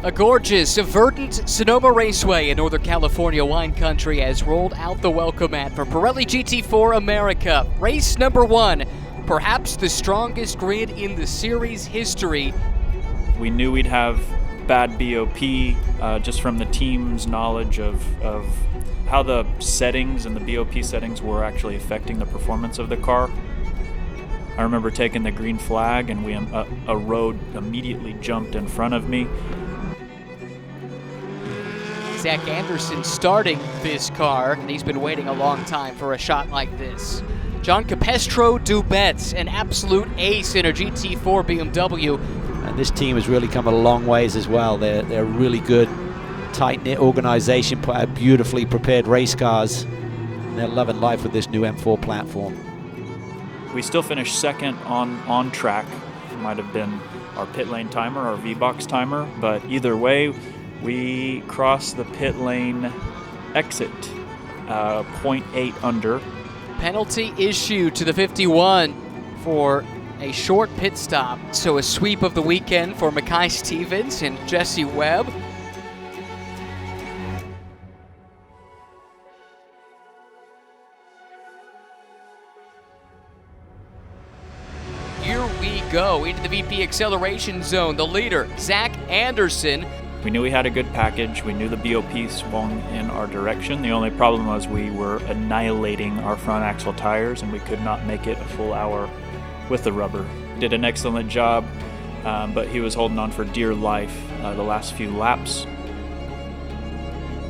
A gorgeous, verdant Sonoma Raceway in Northern California wine country has rolled out the welcome mat for Pirelli GT4 America. Race number 1, perhaps the strongest grid in the series history. We knew we'd have bad BOP just from the team's knowledge of how the settings and the BOP settings were actually affecting the performance of the car. I remember taking the green flag and a road immediately jumped in front of me. Zach Anderson starting this car, and he's been waiting a long time for a shot like this. John Capestro Dubets, an absolute ace in a GT4 BMW. And this team has really come a long ways as well. They're really good, tight-knit organization, beautifully prepared race cars. And they're loving life with this new M4 platform. We still finished second on track. It might have been our pit lane timer, our V-box timer, but either way, we crossed the pit lane exit, 0.8 under. Penalty issued to the 51 for a short pit stop. So a sweep of the weekend for Mackay Stevens and Jesse Webb. Here we go into the VP acceleration zone. The leader, Zach Anderson. We knew we had a good package. We knew the BOP swung in our direction. The only problem was we were annihilating our front axle tires and we could not make it a full hour with the rubber. Did an excellent job, but he was holding on for dear life the last few laps.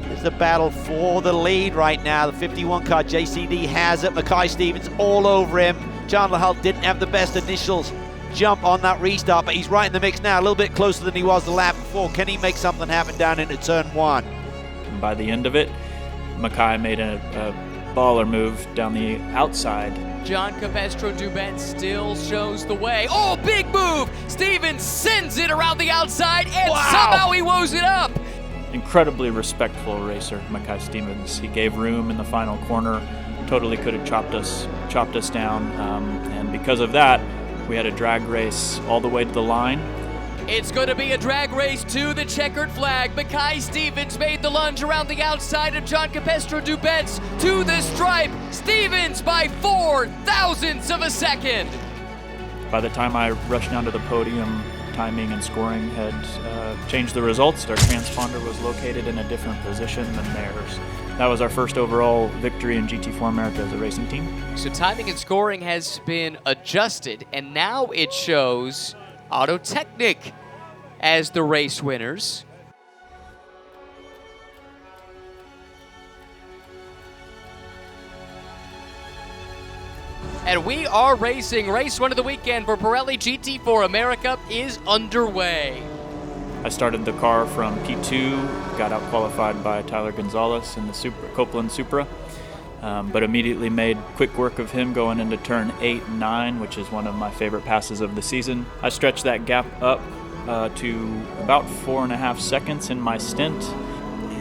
There's the battle for the lead right now. The 51 car JCD has it. Mackay Stevens all over him. Chandler Hull didn't have the best initials jump on that restart, but he's right in the mix now, a little bit closer than he was the lap before. Can he make something happen down into turn 1? And by the end of it, Mackay made a baller move down the outside. John Capestro Dubets still shows the way. Oh, big move! Stevens sends it around the outside, and somehow he woes it up! Incredibly respectful racer, Mackay Stevens. He gave room in the final corner, totally could have chopped us down, and because of that, we had a drag race all the way to the line. It's going to be a drag race to the checkered flag. Mackay Stevens made the lunge around the outside of John Capestro Dubets to the stripe. Stevens by 4 thousandths of a second. By the time I rushed down to the podium, timing and scoring had changed the results. Our transponder was located in a different position than theirs. That was our first overall victory in GT4 America as a racing team. So timing and scoring has been adjusted, and now it shows Autotechnic as the race winners. And we are racing. Race 1 of the weekend for Pirelli GT4 America is underway. I started the car from P2, got out qualified by Tyler Gonzalez in the Copeland Supra, but immediately made quick work of him going into turn 8 and 9, which is one of my favorite passes of the season. I stretched that gap up to about 4.5 seconds in my stint.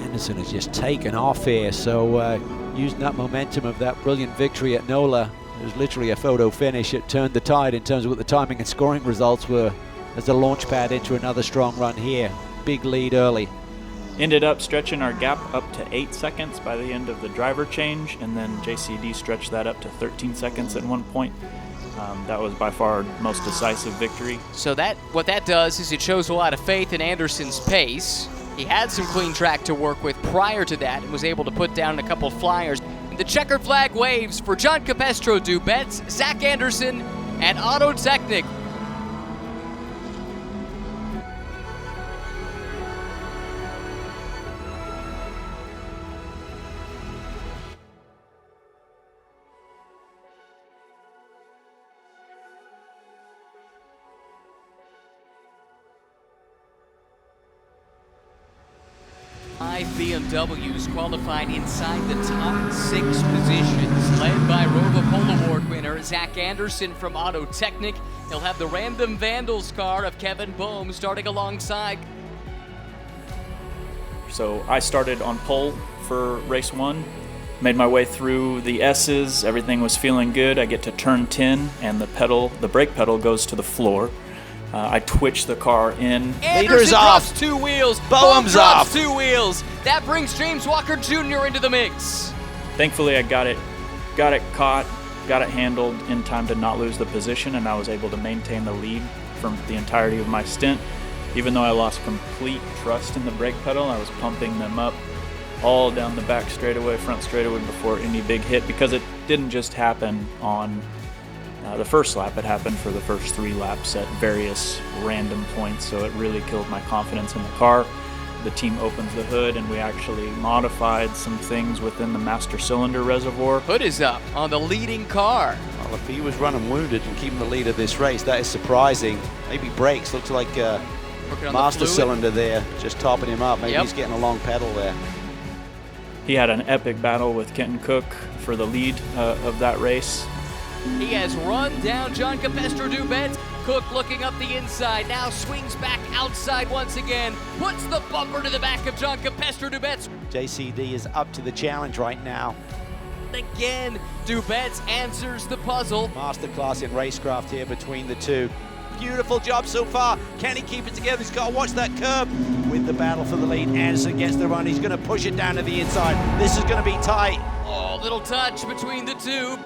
Anderson has just taken off here, so using that momentum of that brilliant victory at NOLA, it was literally a photo finish. It turned the tide in terms of what the timing and scoring results were as a launch pad into another strong run here. Big lead early. Ended up stretching our gap up to 8 seconds by the end of the driver change, and then JCD stretched that up to 13 seconds at one point. That was by far the most decisive victory. So what that does is it shows a lot of faith in Anderson's pace. He had some clean track to work with prior to that and was able to put down a couple flyers. The checkered flag waves for John Capestro Dubets, Zach Anderson, and Autotechnic. Five BMWs qualified inside the top 6 positions, led by Rover Pole Award winner Zach Anderson from Autotechnic. He'll have the Random Vandals car of Kevin Boehm starting alongside. So I started on pole for race 1, made my way through the S's, everything was feeling good. I get to turn 10 and the brake pedal goes to the floor. I twitched the car in. Anderson drops 2 wheels. Bohm Bohm's drops off. 2 wheels. That brings James Walker Jr. into the mix. Thankfully, I got it caught, got it handled in time to not lose the position, and I was able to maintain the lead from the entirety of my stint. Even though I lost complete trust in the brake pedal, I was pumping them up all down the back straightaway, front straightaway before any big hit, because it didn't just happen on the first lap. It happened for the first 3 laps at various random points, so it really killed my confidence in the car. The team opens the hood, and we actually modified some things within the master cylinder reservoir. Hood is up on the leading car. Well, if he was running wounded and keeping the lead of this race, that is surprising. Maybe brakes, looks like Working on master the fluid. cylinder there, just topping him up. Maybe Yep. he's getting a long pedal there. He had an epic battle with Kenton Cook for the lead of that race. He has run down John Capestro Dubets. Cook looking up the inside, now swings back outside once again, puts the bumper to the back of John Capestro Dubets. JCD is up to the challenge right now. Again, Dubets answers the puzzle. Masterclass in racecraft here between the two. Beautiful job so far. Can he keep it together? He's got to watch that curb. With the battle for the lead, Anderson gets the run. He's going to push it down to the inside. This is going to be tight. Oh, little touch between the two.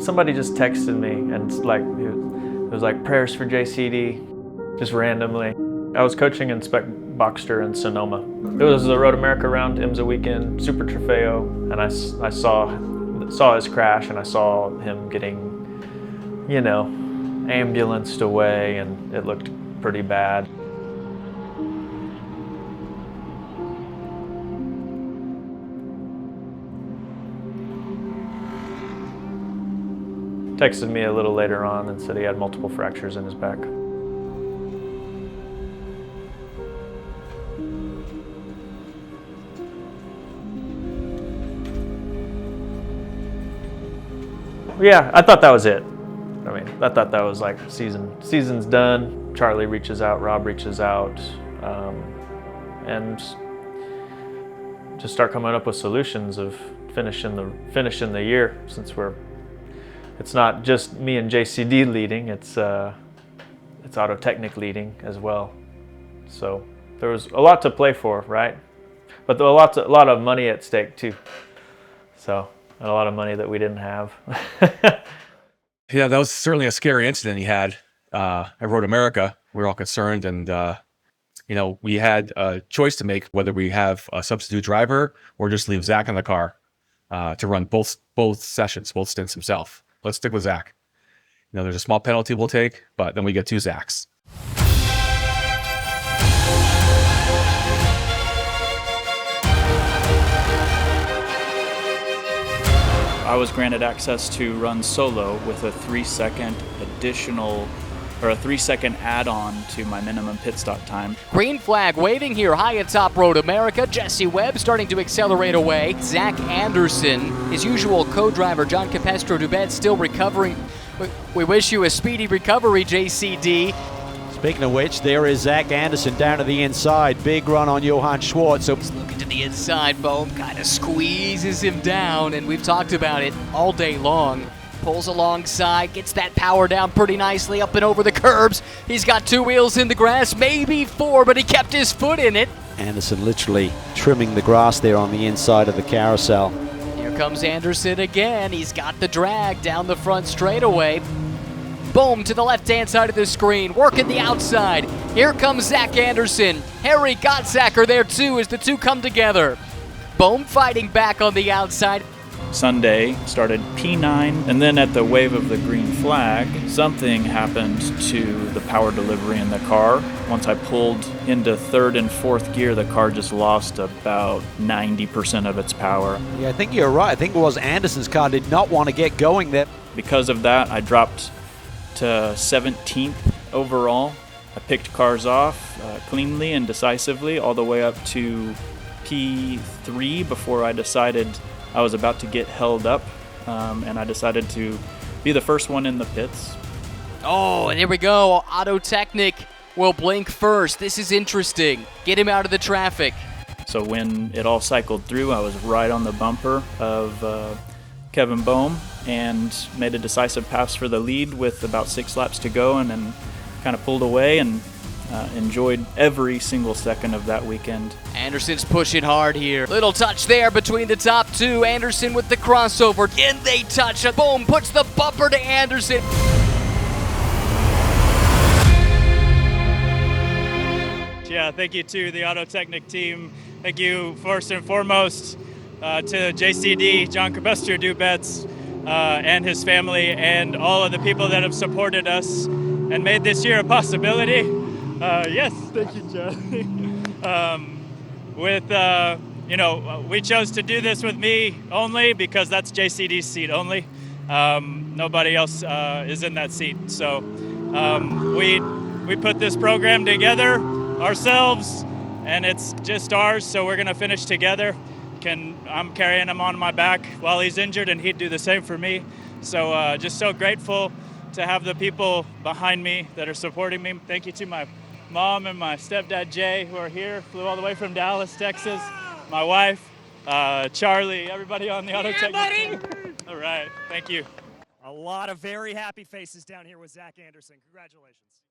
Somebody just texted me, and it was like prayers for JCD, just randomly. I was coaching in Spec Boxster in Sonoma. It was the Road America round, IMSA weekend, Super Trofeo, and I saw his crash, and I saw him getting, ambulanced away, and it looked pretty bad. Texted me a little later on and said he had multiple fractures in his back. Yeah, I thought that was it. I thought that was like season's done. Charlie reaches out, Rob reaches out, and just start coming up with solutions of finishing the year, since it's not just me and JCD leading, it's Auto Technic leading as well. So there was a lot to play for, right? But there was a lot of money at stake too. So, and a lot of money that we didn't have. Yeah, that was certainly a scary incident he had at Road America. We were all concerned, and we had a choice to make whether we have a substitute driver or just leave Zach in the car to run both sessions, both stints himself. Let's stick with Zach. There's a small penalty we'll take, but then we get 2 Zachs. I was granted access to run solo with a 3-second a 3-second add-on to my minimum pit stop time. Green flag waving here high atop Road America. Jesse Webb starting to accelerate away. Zach Anderson, his usual co-driver John Capestro Dubets, still recovering. We wish you a speedy recovery, JCD. Speaking of which, there is Zach Anderson down to the inside. Big run on Johann Schwartz. So Looking to the inside, Bohm kind of squeezes him down, and we've talked about it all day long. Pulls alongside, gets that power down pretty nicely up and over the curbs. He's got 2 wheels in the grass, maybe 4, but he kept his foot in it. Anderson literally trimming the grass there on the inside of the carousel. Here comes Anderson again. He's got the drag down the front straightaway. Boom to the left-hand side of the screen, working the outside. Here comes Zach Anderson. Harry Gottsacker there too as the two come together. Bohm fighting back on the outside. Sunday, started P9, and then at the wave of the green flag, something happened to the power delivery in the car. Once I pulled into third and fourth gear, the car just lost about 90% of its power. Yeah, I think you're right. I think it was Anderson's car did not want to get going there. Because of that, I dropped to 17th overall. I picked cars off cleanly and decisively all the way up to P3 before I decided I was about to get held up, and I decided to be the first one in the pits. Oh, and here we go. Auto Technic will blink first. This is interesting. Get him out of the traffic. So when it all cycled through, I was right on the bumper of Kevin Boehm and made a decisive pass for the lead with about 6 laps to go, and then kind of pulled away and enjoyed every single second of that weekend. Anderson's pushing hard here. Little touch there between the top two. Anderson with the crossover. Can they touch it? Boom, puts the bumper to Anderson. Yeah, thank you to the Auto Technic team. Thank you first and foremost to JCD, John Capestro, Dubets, and his family, and all of the people that have supported us and made this year a possibility. Yes, thank you, John. We chose to do this with me only because that's JCD's seat only. Nobody else is in that seat. So we put this program together ourselves, and it's just ours, so we're going to finish together. I'm carrying him on my back while he's injured, and he'd do the same for me. So just so grateful to have the people behind me that are supporting me. Thank you to my mom and my stepdad, Jay, who are here, flew all the way from Dallas, Texas. My wife, Charlie, everybody on the Auto Technic team. All right, thank you. A lot of very happy faces down here with Zach Anderson. Congratulations.